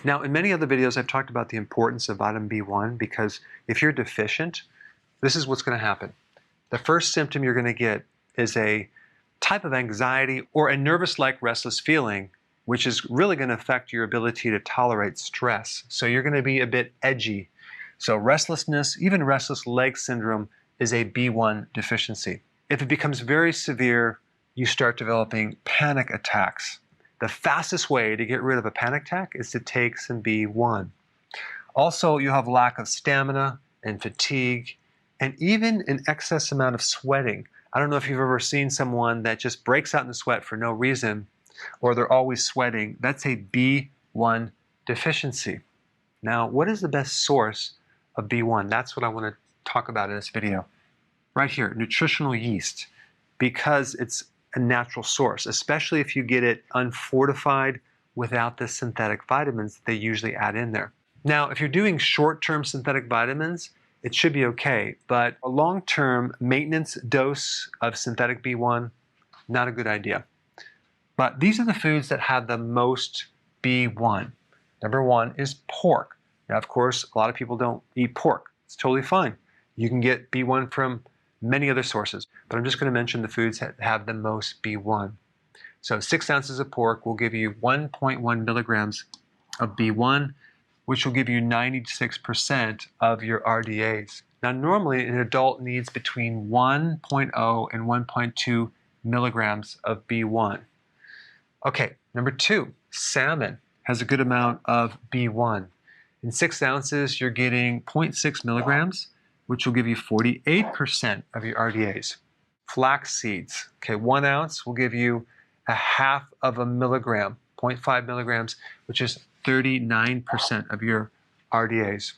Now, in many other videos, I've talked about the importance of vitamin B1 because if you're deficient, this is what's going to happen. The first symptom you're going to get is a type of anxiety or a nervous-like restless feeling, which is really going to affect your ability to tolerate stress. So you're going to be a bit edgy. So restlessness, even restless leg syndrome, is a B1 deficiency. If it becomes very severe, you start developing panic attacks. The fastest way to get rid of a panic attack is to take some B1. Also, you have lack of stamina and fatigue, and even an excess amount of sweating. I don't know if you've ever seen someone that just breaks out in sweat for no reason, or they're always sweating. That's a B1 deficiency. Now, what is the best source of B1? That's what I want to talk about in this video. Right here, nutritional yeast, because it's a natural source, especially if you get it unfortified without the synthetic vitamins that they usually add in there. Now, if you're doing short-term synthetic vitamins, it should be okay, but a long-term maintenance dose of synthetic B1, not a good idea. But these are the foods that have the most B1. Number one is pork. Now, of course, a lot of people don't eat pork. It's totally fine. You can get B1 from many other sources, but I'm just going to mention the foods that have the most B1. So 6 ounces of pork will give you 1.1 milligrams of B1, which will give you 96% of your RDAs. Now, normally an adult needs between 1.0 and 1.2 milligrams of B1. Okay, number 2, salmon has a good amount of B1. In 6 ounces, you're getting 0.6 milligrams, which will give you 48% of your RDAs. Flax seeds, okay, 1 ounce will give you a half of a milligram, 0.5 milligrams, which is 39% of your RDAs.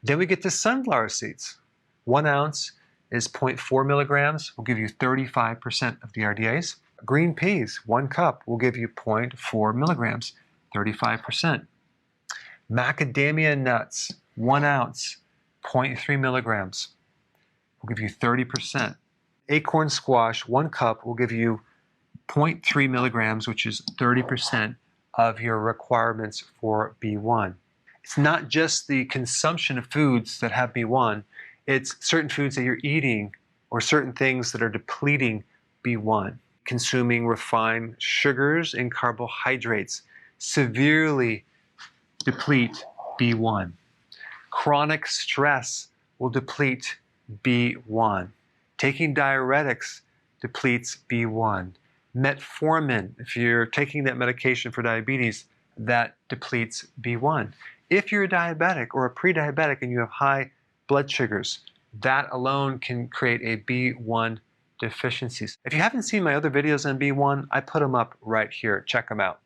Then we get to sunflower seeds. 1 ounce is 0.4 milligrams, will give you 35% of the RDAs. Green peas, 1 cup, will give you 0.4 milligrams, 35%. Macadamia nuts, 1 ounce, 0.3 milligrams, will give you 30%. Acorn squash, 1 cup, will give you 0.3 milligrams, which is 30% of your requirements for B1. It's not just the consumption of foods that have B1, it's certain foods that you're eating or certain things that are depleting B1. Consuming refined sugars and carbohydrates severely deplete B1. Chronic stress will deplete B1. Taking diuretics depletes B1. Metformin, if you're taking that medication for diabetes, that depletes B1. If you're a diabetic or a pre-diabetic and you have high blood sugars, that alone can create a B1 deficiency. If you haven't seen my other videos on B1, I put them up right here. Check them out.